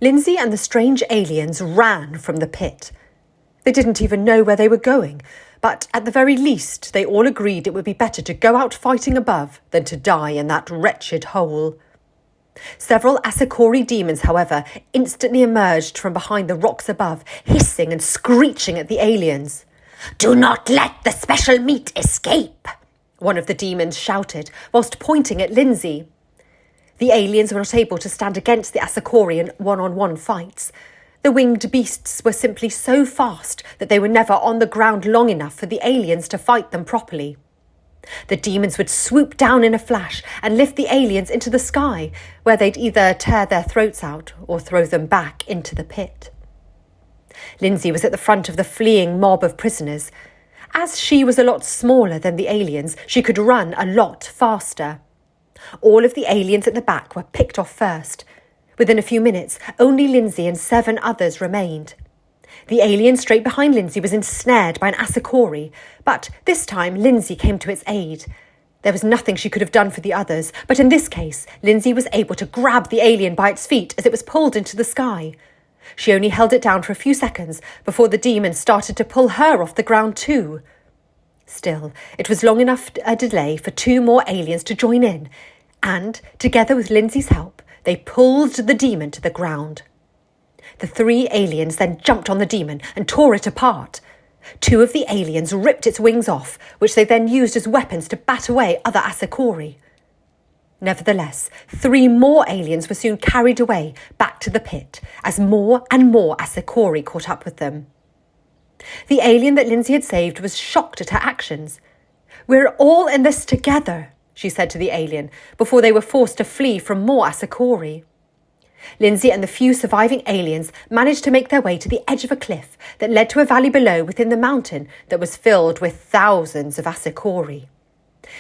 Lindsey and the strange aliens ran from the pit. They didn't even know where they were going, but at the very least they all agreed it would be better to go out fighting above than to die in that wretched hole. Several Asakori demons, however, instantly emerged from behind the rocks above, hissing and screeching at the aliens. "Do not let the special meat escape," one of the demons shouted, whilst pointing at Lindsey. The aliens were not able to stand against the Asakori in one-on-one fights. The winged beasts were simply so fast that they were never on the ground long enough for the aliens to fight them properly. The demons would swoop down in a flash and lift the aliens into the sky, where they'd either tear their throats out or throw them back into the pit. Lindsey was at the front of the fleeing mob of prisoners. As she was a lot smaller than the aliens, she could run a lot faster. All of the aliens at the back were picked off first. Within a few minutes, only Lindsey and 7 others remained. The alien straight behind Lindsey was ensnared by an Asakori, but this time Lindsey came to its aid. There was nothing she could have done for the others, but in this case, Lindsey was able to grab the alien by its feet as it was pulled into the sky. She only held it down for a few seconds before the demon started to pull her off the ground too. Still, it was long enough a delay for 2 more aliens to join in, and, together with Lindsey's help, they pulled the demon to the ground. The 3 aliens then jumped on the demon and tore it apart. 2 of the aliens ripped its wings off, which they then used as weapons to bat away other Asakori. Nevertheless, 3 more aliens were soon carried away back to the pit as more and more Asakori caught up with them. The alien that Lindsey had saved was shocked at her actions. "We're all in this together," she said to the alien, before they were forced to flee from more Asakori. Lindsey and the few surviving aliens managed to make their way to the edge of a cliff that led to a valley below within the mountain that was filled with thousands of Asakori.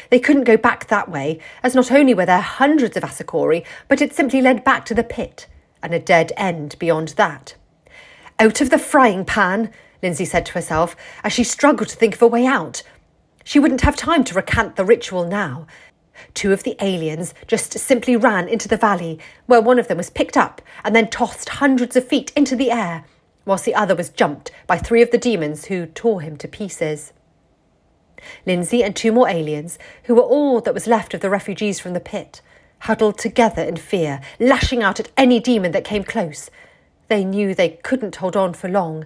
They couldn't go back that way, as not only were there hundreds of Asakori, but it simply led back to the pit, and a dead end beyond that. "Out of the frying pan," Lindsey said to herself, as she struggled to think of a way out. She wouldn't have time to recant the ritual now. 2 of the aliens just simply ran into the valley, where one of them was picked up and then tossed hundreds of feet into the air, whilst the other was jumped by 3 of the demons who tore him to pieces. Lindsey and 2 more aliens, who were all that was left of the refugees from the pit, huddled together in fear, lashing out at any demon that came close. They knew they couldn't hold on for long,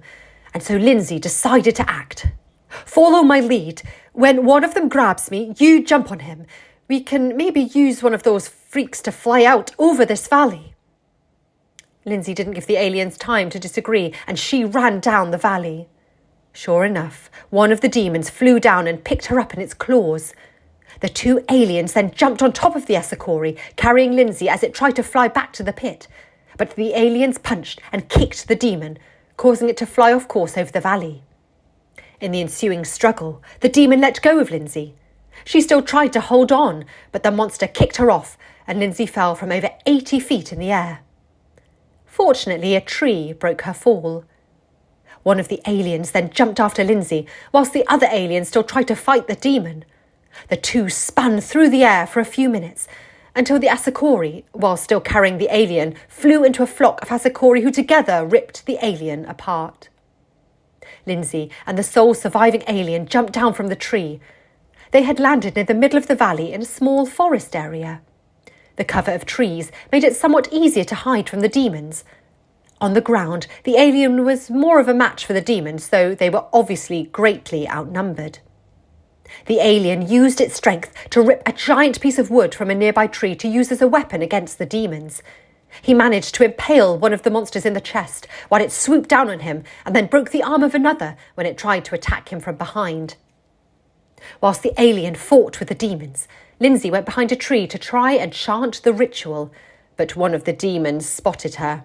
and so Lindsey decided to act. "Follow my lead. When one of them grabs me, you jump on him. We can maybe use one of those freaks to fly out over this valley." Lindsey didn't give the aliens time to disagree, and she ran down the valley. Sure enough, one of the demons flew down and picked her up in its claws. The 2 aliens then jumped on top of the Asakori, carrying Lindsey as it tried to fly back to the pit. But the aliens punched and kicked the demon, causing it to fly off course over the valley. In the ensuing struggle, the demon let go of Lindsey. She still tried to hold on, but the monster kicked her off, and Lindsey fell from over 80 feet in the air. Fortunately, a tree broke her fall. One of the aliens then jumped after Lindsey, whilst the other alien still tried to fight the demon. The 2 spun through the air for a few minutes, until the Asakori, while still carrying the alien, flew into a flock of Asakori who together ripped the alien apart. Lindsey and the sole surviving alien jumped down from the tree. They had landed near the middle of the valley in a small forest area. The cover of trees made it somewhat easier to hide from the demons. On the ground, the alien was more of a match for the demons, though they were obviously greatly outnumbered. The alien used its strength to rip a giant piece of wood from a nearby tree to use as a weapon against the demons. He managed to impale one of the monsters in the chest while it swooped down on him and then broke the arm of another when it tried to attack him from behind. Whilst the alien fought with the demons, Lindsey went behind a tree to try and chant the ritual, but one of the demons spotted her.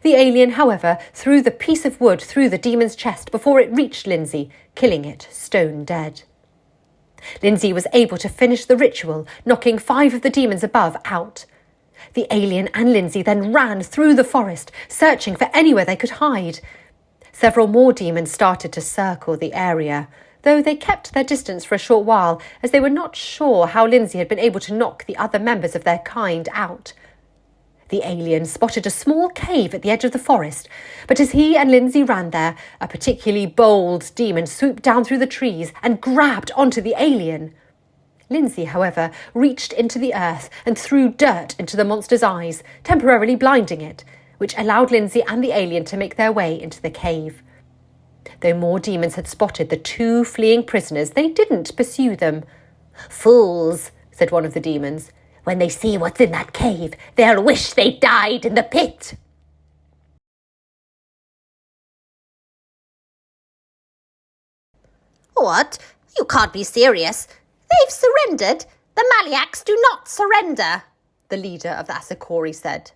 The alien, however, threw the piece of wood through the demon's chest before it reached Lindsey, killing it stone dead. Lindsey was able to finish the ritual, knocking 5 of the demons above out. The alien and Lindsey then ran through the forest, searching for anywhere they could hide. Several more demons started to circle the area, though they kept their distance for a short while, as they were not sure how Lindsey had been able to knock the other members of their kind out. The alien spotted a small cave at the edge of the forest, but as he and Lindsey ran there, a particularly bold demon swooped down through the trees and grabbed onto the alien. Lindsey, however, reached into the earth and threw dirt into the monster's eyes, temporarily blinding it, which allowed Lindsey and the alien to make their way into the cave. Though more demons had spotted the two fleeing prisoners, they didn't pursue them. "Fools," said one of the demons. "When they see what's in that cave, they'll wish they died in the pit." "What? You can't be serious. They've surrendered. The Maliaks do not surrender," the leader of the Asakori said.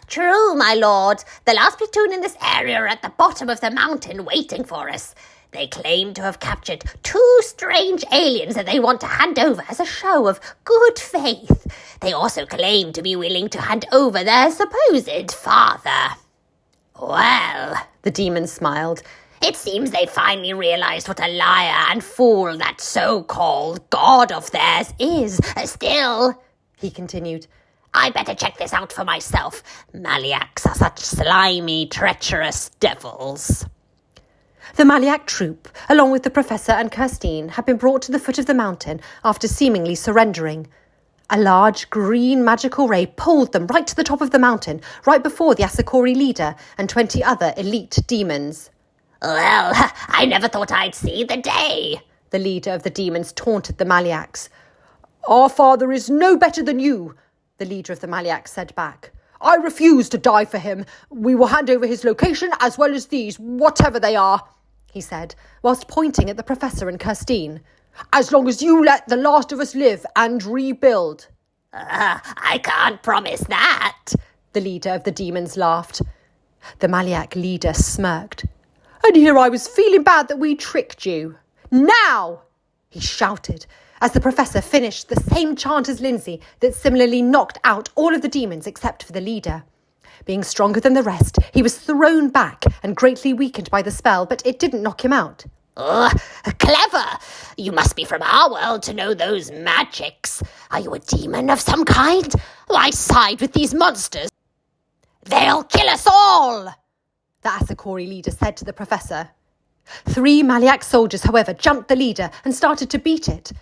"True, my lord. The last platoon in this area are at the bottom of the mountain waiting for us. They claim to have captured two strange aliens that they want to hand over as a show of good faith. They also claim to be willing to hand over their supposed father." "Well," the demon smiled, "it seems they finally realized what a liar and fool that so-called god of theirs is. Still," he continued, "I better check this out for myself. Maliaks are such slimy, treacherous devils." The Maliak troop, along with the Professor and Kirsteen, had been brought to the foot of the mountain after seemingly surrendering. A large green magical ray pulled them right to the top of the mountain, right before the Asakori leader and 20 other elite demons. "Well, I never thought I'd see the day," the leader of the demons taunted the Maliaks. "Our father is no better than you," the leader of the Maliaks said back. "I refuse to die for him. We will hand over his location as well as these, whatever they are," he said, whilst pointing at the Professor and Kirsteen. "As long as you let the last of us live and rebuild." I can't promise that," the leader of the demons laughed. The Maliak leader smirked. "And here I was feeling bad that we tricked you. Now!" he shouted, as the Professor finished the same chant as Lindsey that similarly knocked out all of the demons except for the leader. Being stronger than the rest, he was thrown back and greatly weakened by the spell, but it didn't knock him out. Clever! You must be from our world to know those magics. Are you a demon of some kind? Why side with these monsters? They'll kill us all!" the Asakori leader said to the Professor. 3 Maliak soldiers, however, jumped the leader and started to beat it.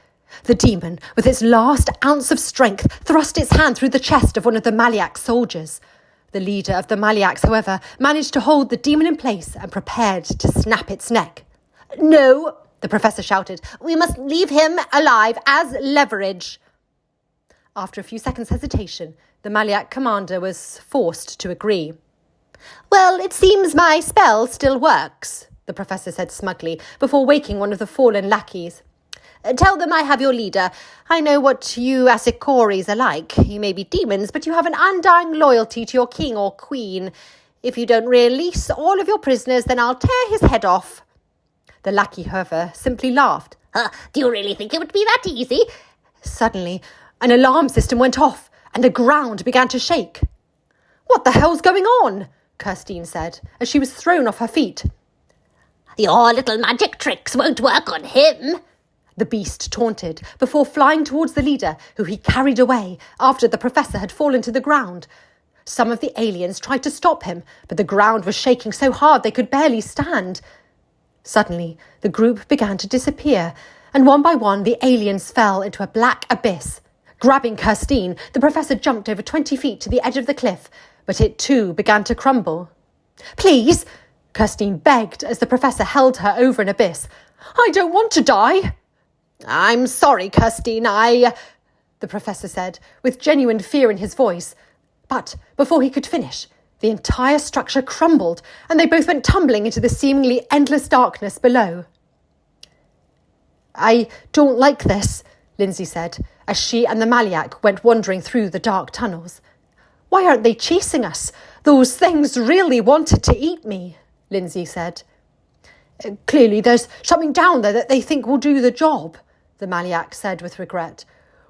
The demon, with its last ounce of strength, thrust its hand through the chest of one of the Maliak soldiers. The leader of the Maliaks, however, managed to hold the demon in place and prepared to snap its neck. "No," the Professor shouted. "We must leave him alive as leverage." After a few seconds' hesitation, the Maliak commander was forced to agree. "Well, it seems my spell still works," the Professor said smugly, before waking one of the fallen lackeys. "Tell them I have your leader. I know what you Asikoris are like. You may be demons, but you have an undying loyalty to your king or queen. If you don't release all of your prisoners, then I'll tear his head off." The lackey, however, simply laughed. Do you really think it would be that easy?" Suddenly, an alarm system went off, and the ground began to shake. "What the hell's going on?" Kirsteen said, as she was thrown off her feet. "Your little magic tricks won't work on him," the beast taunted, before flying towards the leader, who he carried away after the Professor had fallen to the ground. Some of the aliens tried to stop him, but the ground was shaking so hard they could barely stand. Suddenly, the group began to disappear, and one by one the aliens fell into a black abyss. Grabbing Kirsteen, the Professor jumped over 20 feet to the edge of the cliff, but it too began to crumble. "Please," Kirsteen begged as the Professor held her over an abyss. "I don't want to die." "I'm sorry, Kirsteen, the Professor said, with genuine fear in his voice. But before he could finish, the entire structure crumbled, and they both went tumbling into the seemingly endless darkness below. "I don't like this," Lindsey said, as she and the Maliak went wandering through the dark tunnels. "Why aren't they chasing us? Those things really wanted to eat me," Lindsey said. "Clearly there's something down there that they think will do the job," the Maliak said with regret.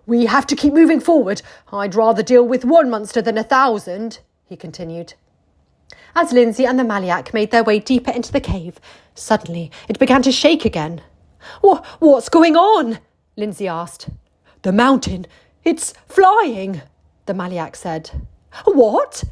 "We have to keep moving forward. I'd rather deal with one monster than 1,000, he continued. As Lindsey and the Maliak made their way deeper into the cave, suddenly it began to shake again. What's going on?" Lindsey asked. "The mountain. It's flying," the Maliak said. "What?"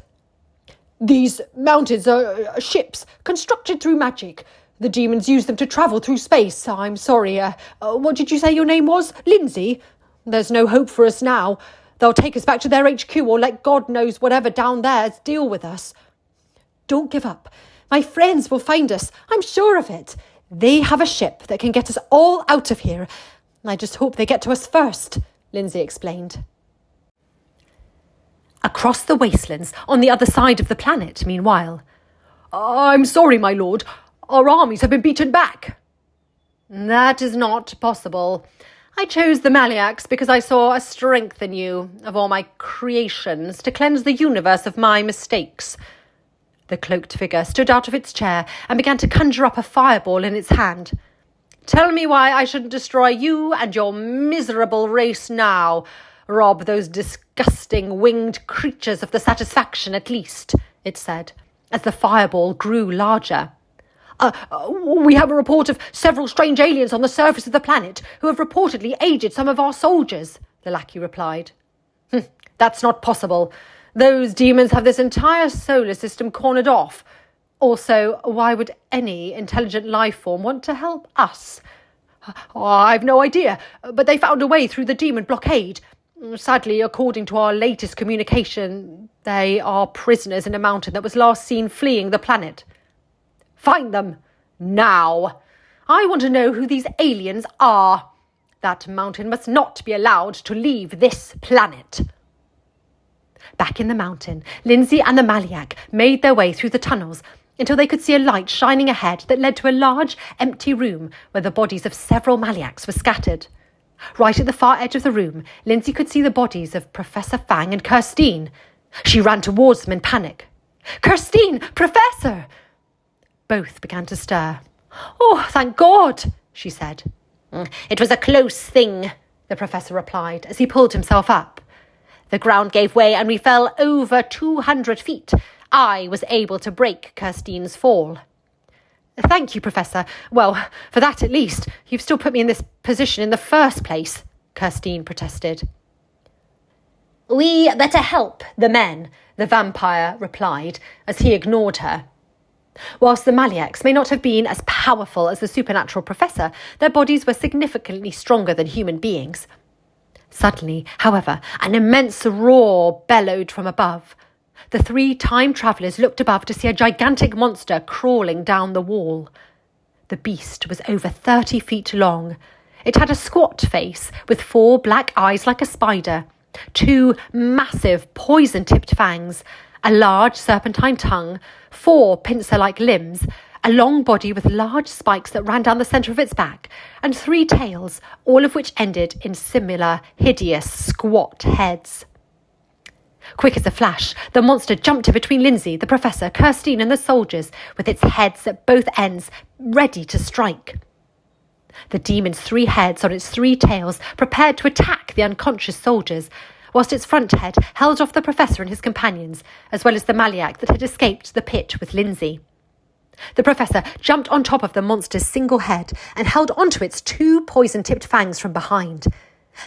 These mountains are ships constructed through magic. The demons use them to travel through space. I'm sorry, what did you say your name was? Lindsey? There's no hope for us now. They'll take us back to their HQ or let God knows whatever down there deal with us. Don't give up. My friends will find us. I'm sure of it. They have a ship that can get us all out of here. I just hope they get to us first, Lindsey explained. Across the wastelands, on the other side of the planet, meanwhile. I'm sorry, my lord. Our armies have been beaten back. That is not possible. I chose the Maliaks because I saw a strength in you, of all my creations, to cleanse the universe of my mistakes. The cloaked figure stood out of its chair and began to conjure up a fireball in its hand. Tell me why I shouldn't destroy you and your miserable race now. Rob those disgusting winged creatures of the satisfaction at least, it said, as the fireball grew larger. We have a report of several strange aliens on the surface of the planet who have reportedly aged some of our soldiers, the lackey replied. That's not possible. Those demons have this entire solar system cornered off. Also, why would any intelligent life form want to help us? I've no idea, but they found a way through the demon blockade. Sadly, according to our latest communication, they are prisoners in a mountain that was last seen fleeing the planet. Find them, now. I want to know who these aliens are. That mountain must not be allowed to leave this planet. Back in the mountain, Lindsey and the Maliak made their way through the tunnels until they could see a light shining ahead that led to a large, empty room where the bodies of several Maliaks were scattered. Right at the far edge of the room, Lindsey could see the bodies of Professor Fang and Kirsteen. She ran towards them in panic. Kirsteen! Professor! Both began to stir. Oh, thank God, she said. It was a close thing, the professor replied as he pulled himself up. The ground gave way and we fell over 200 feet. I was able to break Kirsteen's fall. Thank you, Professor. Well, for that at least. You've still put me in this position in the first place, Kirsteen protested. We better help the men, the vampire replied as he ignored her. Whilst the Maliaks may not have been as powerful as the supernatural professor, their bodies were significantly stronger than human beings. Suddenly, however, an immense roar bellowed from above. The three time-travellers looked above to see a gigantic monster crawling down the wall. The beast was over 30 feet long. It had a squat face with 4 black eyes like a spider, 2 massive poison-tipped fangs, a large serpentine tongue, 4 pincer-like limbs, a long body with large spikes that ran down the centre of its back, and 3 tails, all of which ended in similar, hideous, squat heads. Quick as a flash, the monster jumped in between Lindsey, the professor, Kirsteen and the soldiers, with its heads at both ends, ready to strike. The demon's 3 heads on its 3 tails prepared to attack the unconscious soldiers, whilst its front head held off the professor and his companions, as well as the Maliak that had escaped the pit with Lindsey. The professor jumped on top of the monster's single head and held onto its 2 poison-tipped fangs from behind.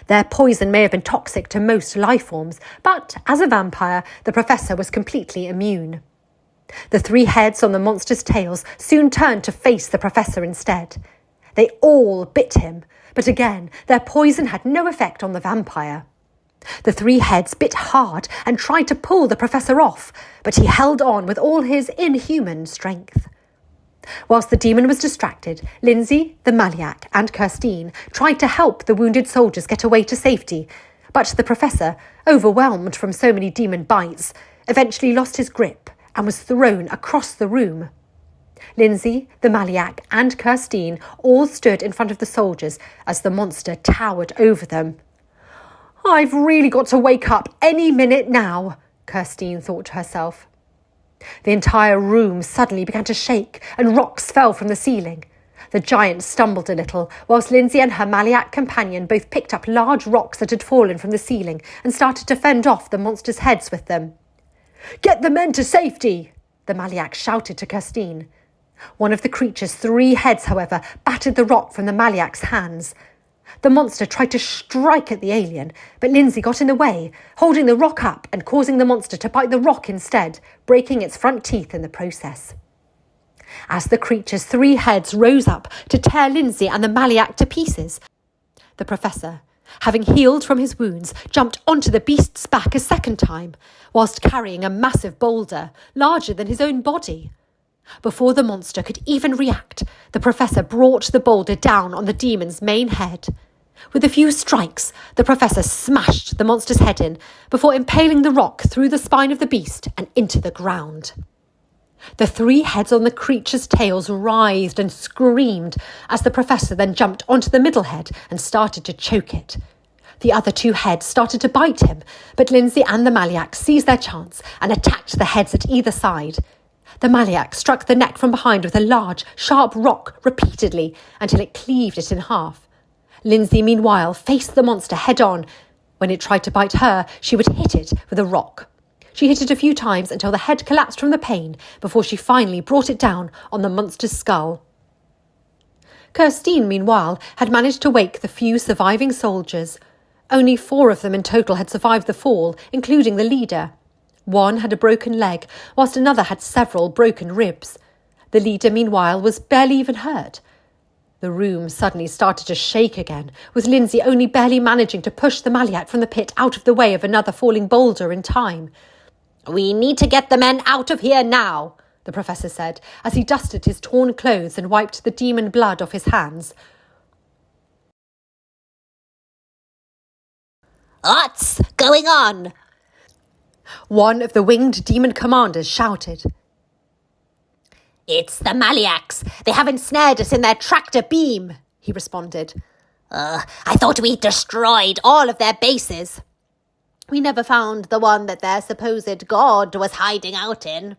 Their poison may have been toxic to most life forms, but as a vampire, the professor was completely immune. The 3 heads on the monster's tails soon turned to face the professor instead. They all bit him, but again, their poison had no effect on the vampire. The 3 heads bit hard and tried to pull the professor off, but he held on with all his inhuman strength. Whilst the demon was distracted, Lindsey, the Maliak and Kirsteen tried to help the wounded soldiers get away to safety, but the professor, overwhelmed from so many demon bites, eventually lost his grip and was thrown across the room. Lindsey, the Maliak and Kirsteen all stood in front of the soldiers as the monster towered over them. I've really got to wake up any minute now, Kirsteen thought to herself. The entire room suddenly began to shake and rocks fell from the ceiling. The giant stumbled a little, whilst Lindsey and her Maliak companion both picked up large rocks that had fallen from the ceiling and started to fend off the monster's heads with them. Get the men to safety, the Maliak shouted to Kirsteen. One of the creature's 3 heads, however, battered the rock from the Maliak's hands. The monster tried to strike at the alien, but Lindsey got in the way, holding the rock up and causing the monster to bite the rock instead, breaking its front teeth in the process. As the creature's 3 heads rose up to tear Lindsey and the Maliak to pieces, the Professor, having healed from his wounds, jumped onto the beast's back a second time, whilst carrying a massive boulder, larger than his own body. Before the monster could even react, the Professor brought the boulder down on the demon's main head. With a few strikes, the Professor smashed the monster's head in before impaling the rock through the spine of the beast and into the ground. The 3 heads on the creature's tails writhed and screamed as the Professor then jumped onto the middle head and started to choke it. The other 2 heads started to bite him, but Lindsey and the Maliak seized their chance and attacked the heads at either side. The Maliak struck the neck from behind with a large, sharp rock repeatedly until it cleaved it in half. Lindsey, meanwhile, faced the monster head-on. When it tried to bite her, she would hit it with a rock. She hit it a few times until the head collapsed from the pain before she finally brought it down on the monster's skull. Kirsteen, meanwhile, had managed to wake the few surviving soldiers. Only 4 of them in total had survived the fall, including the leader. 1 had a broken leg, whilst another had several broken ribs. The leader, meanwhile, was barely even hurt. The room suddenly started to shake again, with Lindsey only barely managing to push the Maliak from the pit out of the way of another falling boulder in time. "We need to get the men out of here now," the Professor said, as he dusted his torn clothes and wiped the demon blood off his hands. "What's going on?" One of the winged demon commanders shouted. "It's the Maliaks. They have ensnared us in their tractor beam," he responded. I thought we destroyed all of their bases." "We never found the one that their supposed god was hiding out in."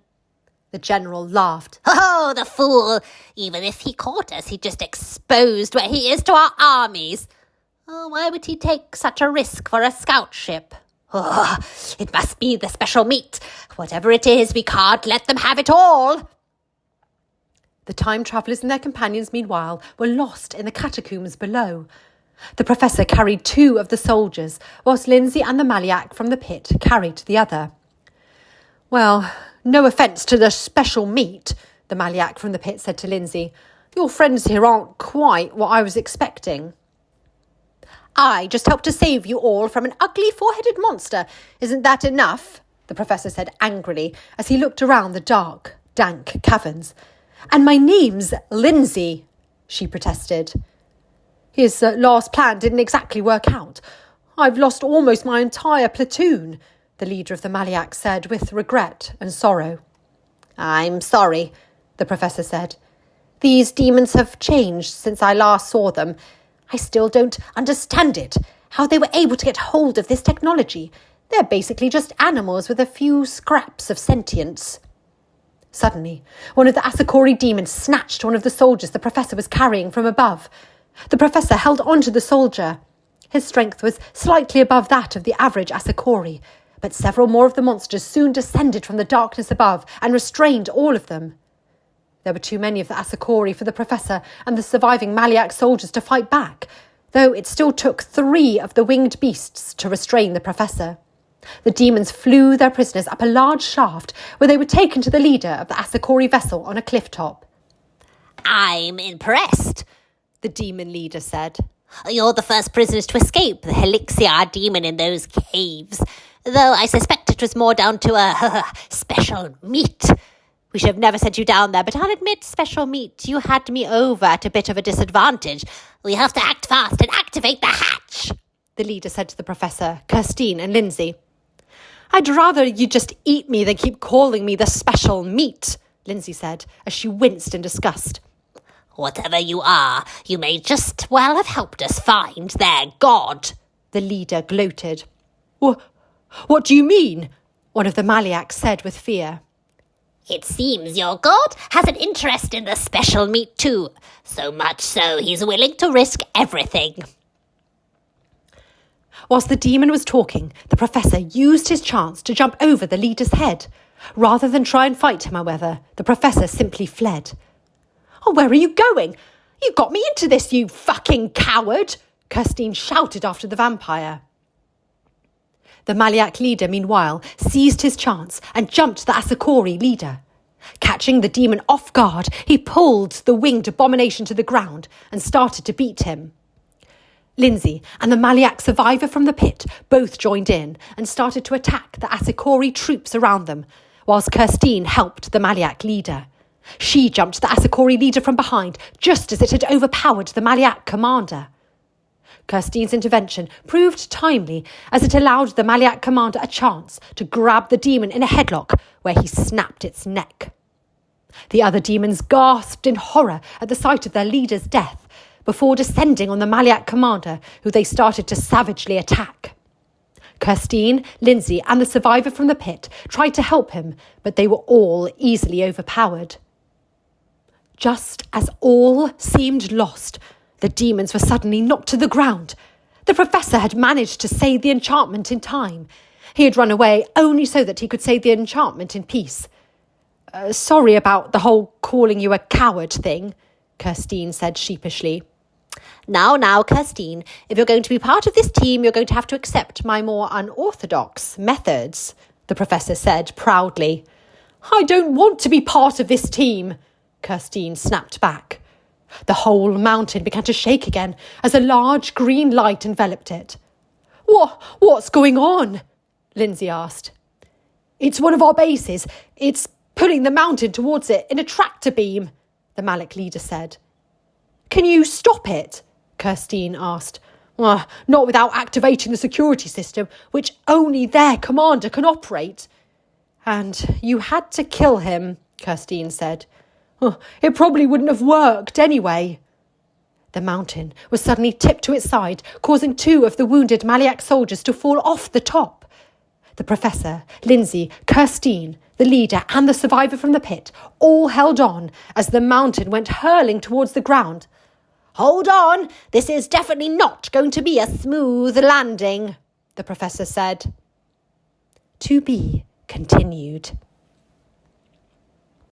The general laughed. "Oh, the fool! Even if he caught us, he just exposed where he is to our armies. Oh, why would he take such a risk for a scout ship? Oh, it must be the special meat. Whatever it is, we can't let them have it all." The time travellers and their companions, meanwhile, were lost in the catacombs below. The Professor carried 2 of the soldiers, whilst Lindsey and the Maliak from the pit carried the other. "Well, no offence to the special meat," the Maliak from the pit said to Lindsey. "Your friends here aren't quite what I was expecting." "I just helped to save you all from an ugly 4-headed monster. Isn't that enough?" the Professor said angrily as he looked around the dark, dank caverns. "And my name's Lindsey," she protested. "His last plan didn't exactly work out. I've lost almost my entire platoon," the leader of the Maliaks said with regret and sorrow. "I'm sorry," the Professor said. "These demons have changed since I last saw them. I still don't understand it, how they were able to get hold of this technology. They're basically just animals with a few scraps of sentience." Suddenly, one of the Asakori demons snatched one of the soldiers the Professor was carrying from above. The Professor held on to the soldier. His strength was slightly above that of the average Asakori, but several more of the monsters soon descended from the darkness above and restrained all of them. There were too many of the Asakori for the Professor and the surviving Maliak soldiers to fight back, though it still took 3 of the winged beasts to restrain the Professor. The demons flew their prisoners up a large shaft where they were taken to the leader of the Asakori vessel on a cliff top. "I'm impressed," the demon leader said. "You're the first prisoners to escape the Helixia demon in those caves, though I suspect it was more down to a special meat. We should have never sent you down there, but I'll admit, special meat, you had me over at a bit of a disadvantage. We have to act fast and activate the hatch," the leader said to the Professor, Kirsteen and Lindsey. "I'd rather you just eat me than keep calling me the special meat," Lindsey said, as she winced in disgust. "Whatever you are, you may just well have helped us find their god," the leader gloated. What do you mean?" one of the Maliaks said with fear. "It seems your god has an interest in the special meat too, so much so he's willing to risk everything." Whilst the demon was talking, the Professor used his chance to jump over the leader's head. Rather than try and fight him, however, the Professor simply fled. "Oh, where are you going? You got me into this, you fucking coward!" Kirsteen shouted after the vampire. The Maliak leader, meanwhile, seized his chance and jumped the Asakori leader. Catching the demon off guard, he pulled the winged abomination to the ground and started to beat him. Lindsey and the Maliak survivor from the pit both joined in and started to attack the Asakori troops around them, whilst Kirsteen helped the Maliak leader. She jumped the Asakori leader from behind just as it had overpowered the Maliak commander. Kirsteen's intervention proved timely as it allowed the Maliak commander a chance to grab the demon in a headlock where he snapped its neck. The other demons gasped in horror at the sight of their leader's death before descending on the Maliak commander, who they started to savagely attack. Kirsteen, Lindsey and the survivor from the pit tried to help him, but they were all easily overpowered. Just as all seemed lost, the demons were suddenly knocked to the ground. The professor had managed to say the enchantment in time. He had run away only so that he could say the enchantment in peace. Sorry about the whole calling you a coward thing, Kirsteen said sheepishly. Now, Kirsteen, if you're going to be part of this team, you're going to have to accept my more unorthodox methods, the professor said proudly. I don't want to be part of this team, Kirsteen snapped back. The whole mountain began to shake again as a large green light enveloped it. What's going on? Lindsey asked. It's one of our bases. It's pulling the mountain towards it in a tractor beam, the Maliak leader said. Can you stop it? Kirsteen asked. Not without activating the security system, which only their commander can operate. And you had to kill him, Kirsteen said. It probably wouldn't have worked anyway. The mountain was suddenly tipped to its side, causing 2 of the wounded Maliak soldiers to fall off the top. The professor, Lindsey, Kirsteen, the leader and the survivor from the pit all held on as the mountain went hurling towards the ground. Hold on, this is definitely not going to be a smooth landing, the professor said. To be continued.